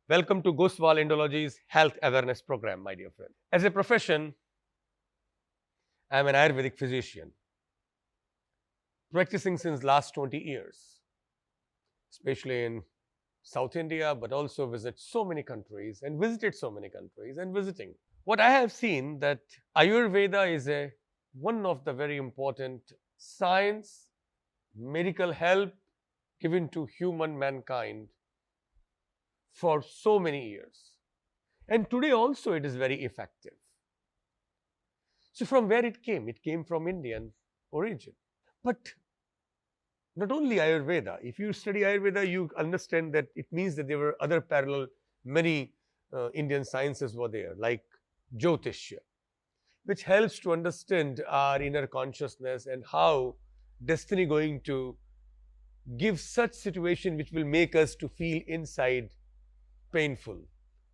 Welcome to Goswal Indology's Health Awareness Program, my dear friend. As a profession, I am an Ayurvedic physician, practicing since last 20 years, especially in South India, but also visit so many countries and visited so many countries and visiting. What I have seen that Ayurveda is one of the very important science, medical help given to human mankind for so many years. And today also it is very effective. So from where it came? It came from Indian origin. But not only Ayurveda. If you study Ayurveda, you understand that it means that there were other parallel, many Indian sciences were there, like Jyotishya, which helps to understand our inner consciousness and how destiny going to give such situation which will make us to feel inside painful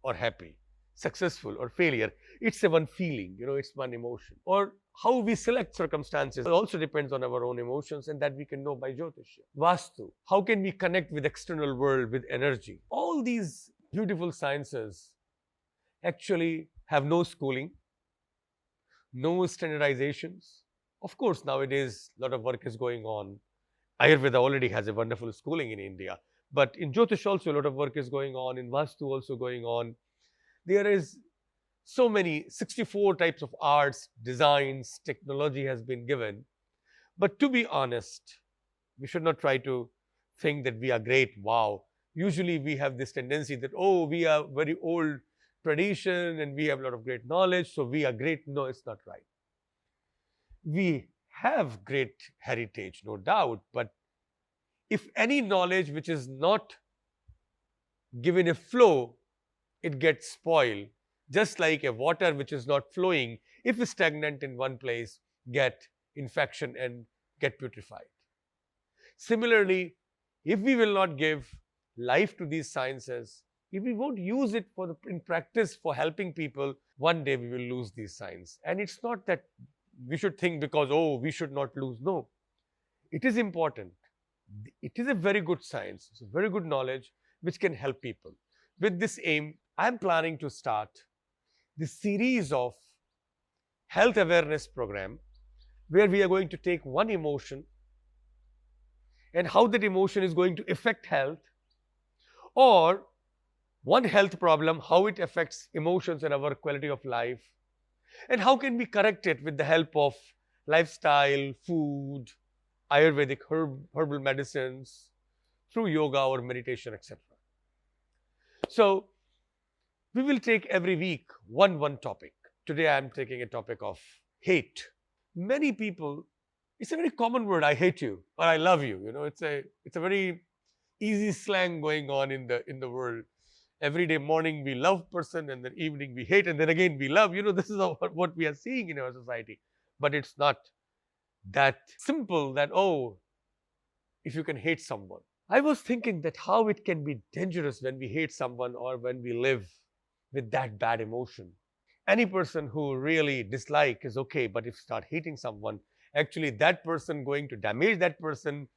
or happy, successful or failure. It's a one feeling, it's one emotion. Or how we select circumstances also depends on our own emotions, and that we can know by Jyotishya. Vastu, how can we connect with external world with energy? All these beautiful sciences actually have no schooling, no standardizations. Of course, nowadays a lot of work is going on. Ayurveda already has a wonderful schooling in India, but in Jyotish also a lot of work is going on, in Vastu also going on. There is so many 64 types of arts, designs, technology has been given. But to be honest, we should not try to think that we are great. Wow. Usually we have this tendency that, oh, we are very old tradition and we have a lot of great knowledge, so we are great. No, it's not right. We have great heritage, no doubt, but if any knowledge which is not given a flow, it gets spoiled. Just like a water which is not flowing, if it's stagnant in one place, get infection and get putrefied. Similarly, if we will not give life to these sciences, if we won't use it in practice for helping people, one day we will lose these sciences. And it's not that we should think because, oh, we should not lose. No, it is important. It is a very good science. It's a very good knowledge which can help people. With this aim, I am planning to start this series of health awareness program where we are going to take one emotion and how that emotion is going to affect health, or one health problem, how it affects emotions and our quality of life, and how can we correct it with the help of lifestyle, food, Ayurvedic herbal medicines, through yoga or meditation, etc. So we will take every week one topic. Today I am taking a topic of hate. Many people, it's a very common word, I hate you or I love you. It's a very easy slang going on in the world. Every day morning we love person, and then evening we hate, and then again we love. This is what we are seeing in our society. But it's not that simple that, oh, if you can hate someone. I was thinking that how it can be dangerous when we hate someone or when we live with that bad emotion. Any person who really dislike is okay, but if you start hating someone, actually that person going to damage that person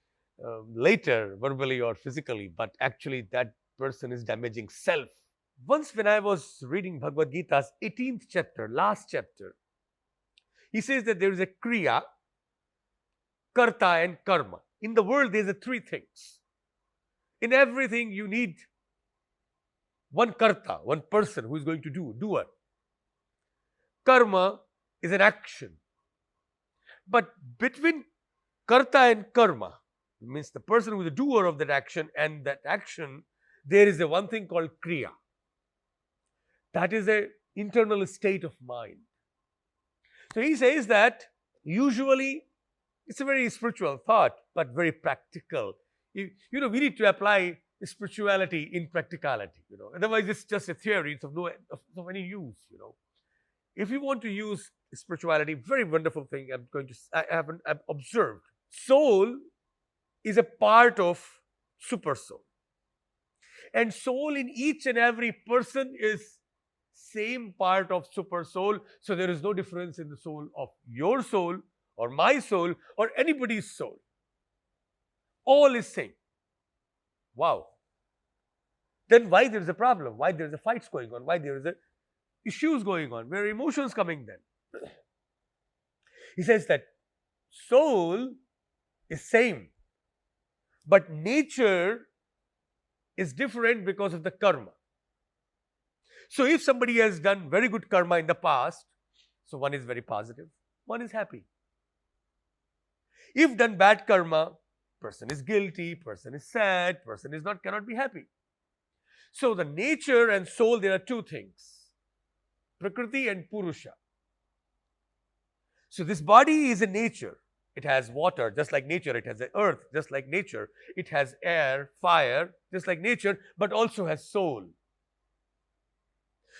later, verbally or physically, but actually that person is damaging self. Once when I was reading Bhagavad Gita's 18th chapter, last chapter, he says that there is a kriya, karta and karma. In the world, there's three things. In everything, you need one karta, one person who is going to do, doer. Karma is an action. But between karta and karma, means the person who is the doer of that action and that action, there is a one thing called kriya. That is an internal state of mind. So he says that usually it's a very spiritual thought, but very practical. We need to apply spirituality in practicality. Otherwise it's just a theory. It's of no any use. If you want to use spirituality, very wonderful thing I haven't observed. Soul is a part of super soul, and soul in each and every person is same part of super soul. So there is no difference in the soul of your soul or my soul or anybody's soul. All is same. Wow. then why there is a problem? Why there is a fights going on? Why there is a issues going on? Where are emotions coming then? He says that soul is same, but nature is different because of the karma. So if somebody has done very good karma in the past, so one is very positive, one is happy. If done bad karma, person is guilty, person is sad, person is not, cannot be happy. So the nature and soul, there are two things, Prakriti and Purusha. So this body is a nature. It has water, just like nature. It has earth, just like nature. It has air, fire, just like nature, but also has soul.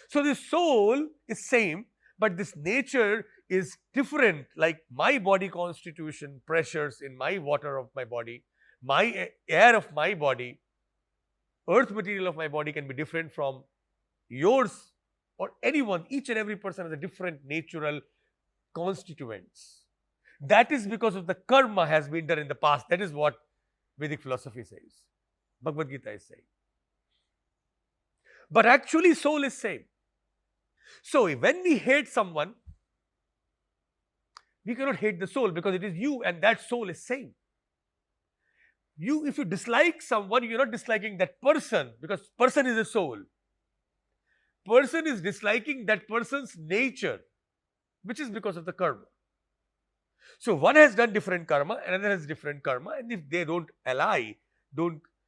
So this soul is same, but this nature is different, like my body constitution, pressures in my water of my body, my air of my body, earth material of my body can be different from yours or anyone. Each and every person has a different natural constituents. That is because of the karma has been done in the past. That is what Vedic philosophy says, Bhagavad Gita is saying. But actually soul is same. So when we hate someone, we cannot hate the soul because it is you and that soul is same. If you dislike someone, you are not disliking that person because person is a soul. Person is disliking that person's nature, which is because of the karma. So one has done different karma, another has different karma, and if they don't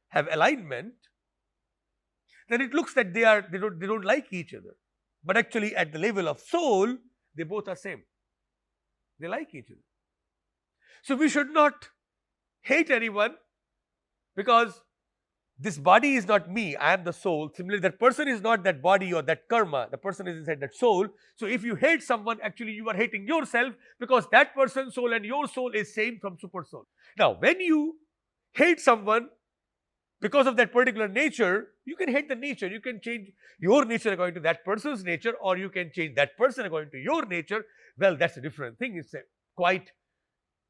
have alignment, then it looks that they don't like each other. But actually at the level of soul, they both are same. They like each other. So we should not hate anyone because this body is not me, I am the soul. Similarly, that person is not that body or that karma, the person is inside that soul. So if you hate someone, actually you are hating yourself because that person's soul and your soul is same from super soul. Now, when you hate someone because of that particular nature, you can hate the nature. You can change your nature according to that person's nature, or you can change that person according to your nature. Well, that's a different thing. It's a quite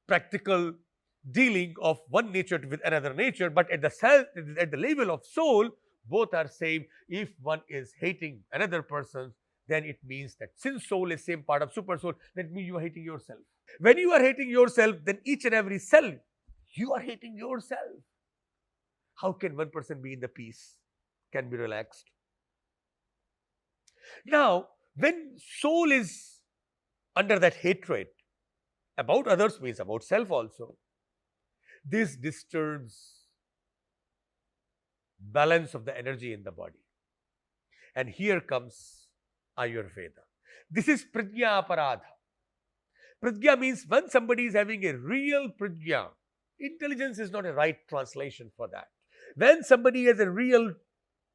practical dealing of one nature with another nature, but at the level of soul, both are same. If one is hating another person, then it means that since soul is same part of super soul, that means you are hating yourself. When you are hating yourself, then each and every cell, you are hating yourself. How can one person be in the peace, can be relaxed? Now, when soul is under that hatred about others, means about self also, this disturbs balance of the energy in the body. And here comes Ayurveda. This is Prajna Aparadha. Prajna means when somebody is having a real Prajna, intelligence is not a right translation for that. When somebody has a real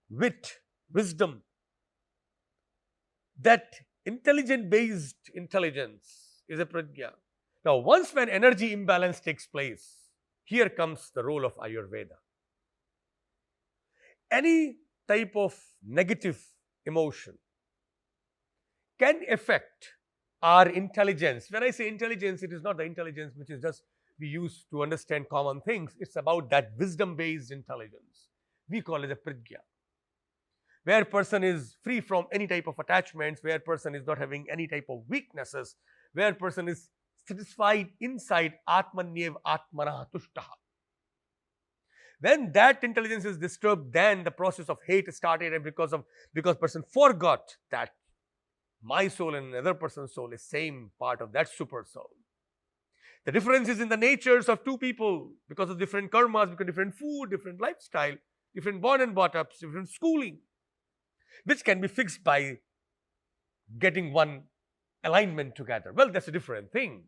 wit, wisdom, that intelligent based intelligence is a Prajna. Now, once when energy imbalance takes place, here comes the role of Ayurveda. Any type of negative emotion can affect our intelligence. When I say intelligence, it is not the intelligence which is just we use to understand common things. It's about that wisdom-based intelligence. We call it a Prajna. Where person is free from any type of attachments, where person is not having any type of weaknesses, where person is satisfied inside, Atmanyev Atmanah Tushtaha. When that intelligence is disturbed, then the process of hate started, and because person forgot that my soul and another person's soul is same part of that super soul. The difference is in the natures of two people because of different karmas, because different food, different lifestyle, different born and brought ups, different schooling, which can be fixed by getting one alignment together. Well, that's a different thing.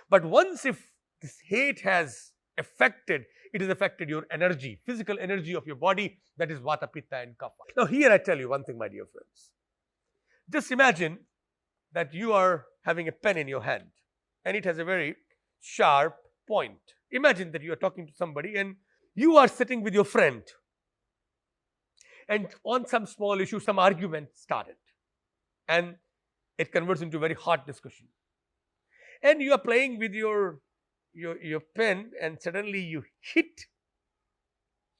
But once if this hate has affected, it has affected your energy, physical energy of your body, that is Vata, Pitta and Kapha. Now here I tell you one thing, my dear friends. Just imagine that you are having a pen in your hand and it has a very sharp point. Imagine that you are talking to somebody and you are sitting with your friend, and on some small issue, some argument started and it converts into a very hot discussion. And you are playing with your pen and suddenly you hit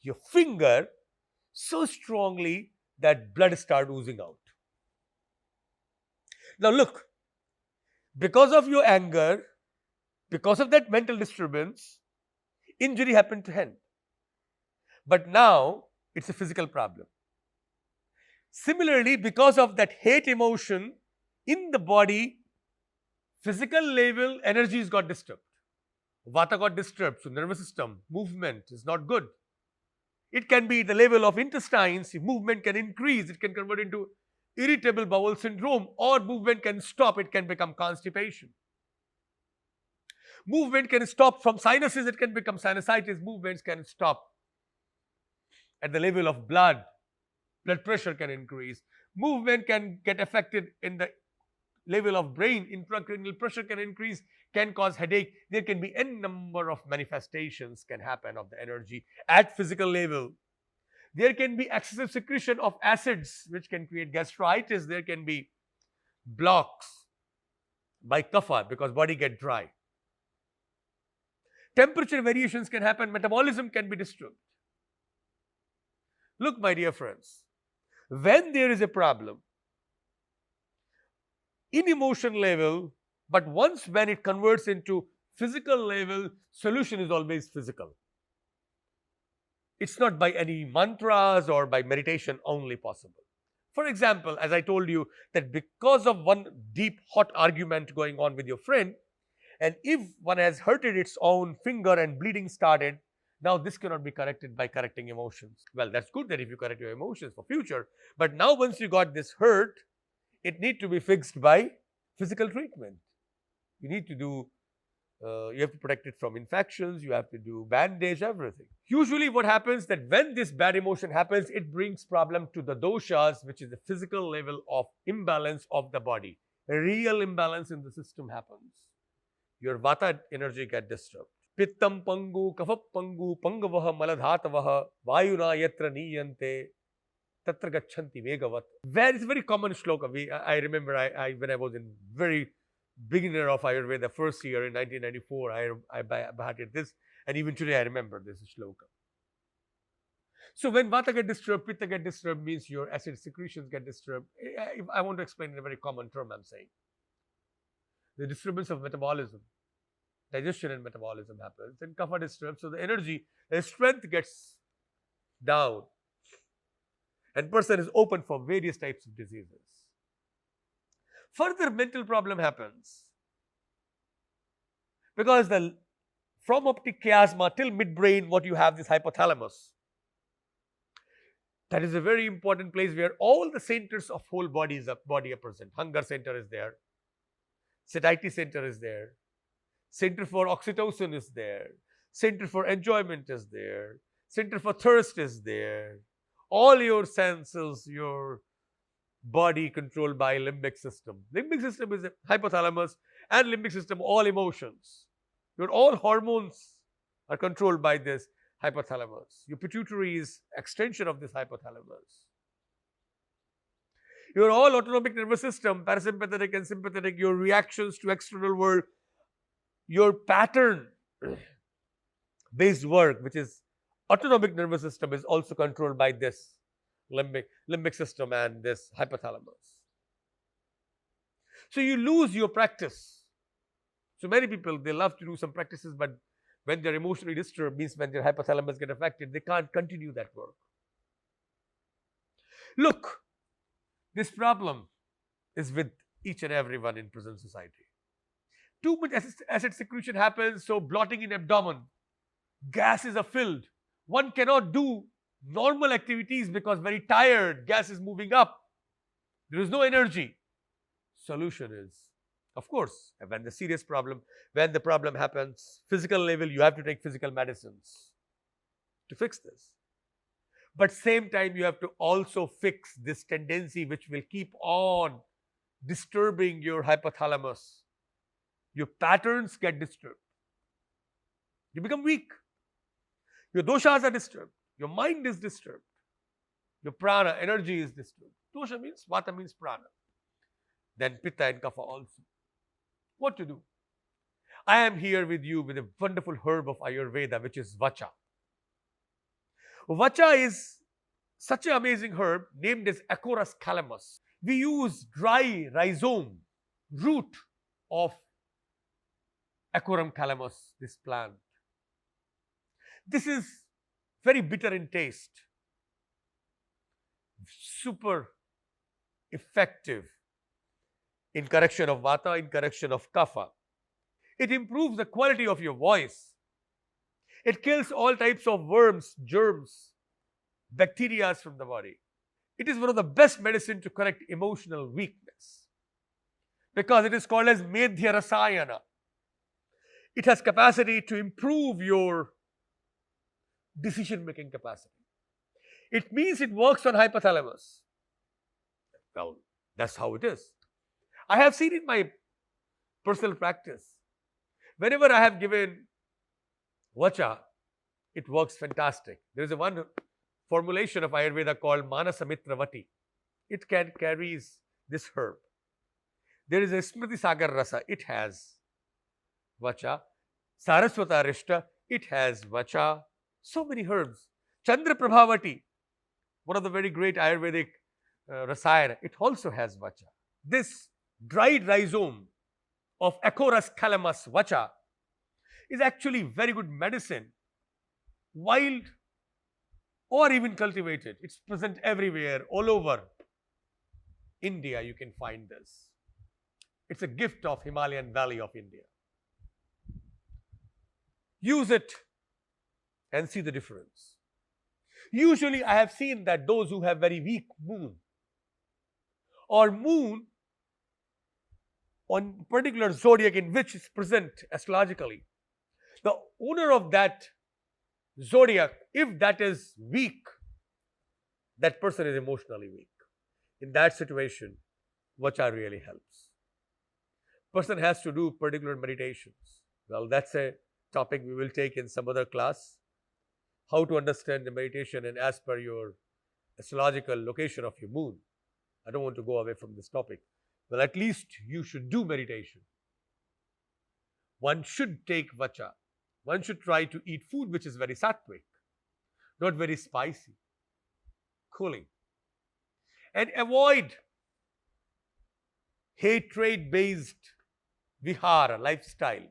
your finger so strongly that blood starts oozing out. Now look, because of your anger, because of that mental disturbance, injury happened to hand. But now it's a physical problem. Similarly, because of that hate emotion in the body, physical level energies got disturbed. Vata got disturbed, so nervous system movement is not good. It can be the level of intestines, if movement can increase, it can convert into irritable bowel syndrome, or movement can stop, it can become constipation. Movement can stop from sinuses, it can become sinusitis. Movements can stop at the level of blood pressure can increase. Movement can get affected in the level of brain, intracranial pressure can increase, can cause headache. There can be n number of manifestations can happen of the energy at physical level. There can be excessive secretion of acids which can create gastritis. There can be blocks by kapha because body get dry. Temperature variations can happen, metabolism can be disturbed. Look, my dear friends, when there is a problem in emotion level, but once when it converts into physical level, solution is always physical. It's not by any mantras or by meditation only possible. For example, as I told you that because of one deep hot argument going on with your friend, and if one has hurted its own finger and bleeding started, now this cannot be corrected by correcting emotions. Well, that's good that if you correct your emotions for future, but now once you got this hurt, it need to be fixed by physical treatment. You need to do, you have to protect it from infections, you have to do bandage, everything. Usually what happens that when this bad emotion happens, it brings problem to the doshas, which is the physical level of imbalance of the body. A real imbalance in the system happens. Your vata energy get disturbed. Pittam pangu, kapha pangu, pangavaha maladhatavaha, vayuna yatra niyante, tatra gachanti vegavat. It's a very common shloka. I remember when I was in very beginner of Ayurveda, first year in 1994, I bhatted this, and even today I remember this shloka. So when vata get disturbed, pitta get disturbed means your acid secretions get disturbed. I want to explain in a very common term I'm saying. The disturbance of metabolism, digestion and metabolism happens, and kapha disturbs, so the energy, the strength gets down, and person is open for various types of diseases. Further mental problem happens because from optic chiasma till midbrain, what you have this hypothalamus. That is a very important place where all the centers of whole body are present. Hunger center is there, satiety center is there, center for oxytocin is there, center for enjoyment is there, center for thirst is there. All your senses, your body controlled by limbic system. Limbic system is a hypothalamus, and limbic system all emotions. Your all hormones are controlled by this hypothalamus. Your pituitary is extension of this hypothalamus. Your all autonomic nervous system, parasympathetic and sympathetic, your reactions to external world, your pattern based work, which is autonomic nervous system, is also controlled by this limbic system and this hypothalamus. So you lose your practice. So many people, they love to do some practices, but when they're emotionally disturbed, means when their hypothalamus get affected, they can't continue that work. Look, this problem is with each and everyone in present society. Too much acid secretion happens, so blotting in abdomen, gases are filled. One cannot do normal activities because very tired, gas is moving up. There is no energy. Solution is, of course, when the serious problem, when the problem happens, physical level, you have to take physical medicines to fix this. But same time, you have to also fix this tendency which will keep on disturbing your hypothalamus. Your patterns get disturbed. You become weak. Your doshas are disturbed. Your mind is disturbed. Your prana, energy is disturbed. Dosha means, vata means prana. Then pitta and kapha also. What to do? I am here with you with a wonderful herb of Ayurveda, which is vacha. Vacha is such an amazing herb named as Acorus calamus. We use dry rhizome, root of Acorum calamus, this plant. This is very bitter in taste, super effective in correction of vata, in correction of kapha. It improves the quality of your voice. It kills all types of worms, germs, bacteria from the body. It is one of the best medicine to correct emotional weakness because it is called as Medhya Rasayana. It has capacity to improve your decision-making capacity. It means it works on hypothalamus. Well, that's how it is. I have seen in my personal practice, whenever I have given vacha, it works fantastic. There is one formulation of Ayurveda called Manasamitra Vati. It carries this herb. There is a Smriti Sagar Rasa, it has vacha. Saraswata Rishta, it has vacha. So many herbs. Chandra Prabhavati, one of the very great Ayurvedic rasayana, it also has vacha. This dried rhizome of Acorus calamus vacha is actually very good medicine, wild or even cultivated. It's present everywhere, all over India you can find this. It's a gift of Himalayan valley of India. Use it and see the difference. Usually I have seen that those who have very weak moon or moon on particular zodiac in which is present astrologically, the owner of that zodiac, if that is weak, that person is emotionally weak. In that situation, vacha really helps. Person has to do particular meditations. Well, that's a topic we will take in some other class. How to understand the meditation and as per your astrological location of your moon. I don't want to go away from this topic. Well, at least you should do meditation. One should take vacha. One should try to eat food which is very sattvic, not very spicy, cooling. And avoid hatred-based vihara, lifestyle.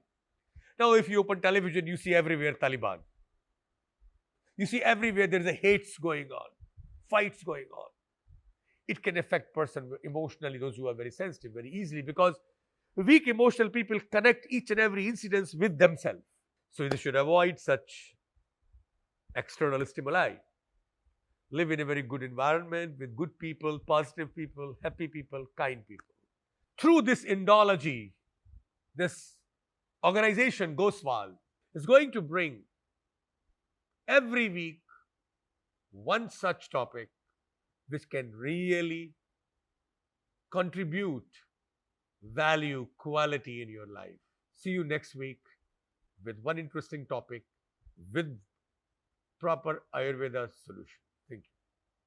Now, if you open television, you see everywhere Taliban. You see everywhere there is a hates going on, fights going on. It can affect person emotionally, those who are very sensitive, very easily, because weak emotional people connect each and every incident with themselves. So they should avoid such external stimuli. Live in a very good environment with good people, positive people, happy people, kind people. Through this Indology, this organization Goswal is going to bring every week one such topic which can really contribute value, quality in your life. See you next week with one interesting topic with proper Ayurveda solution.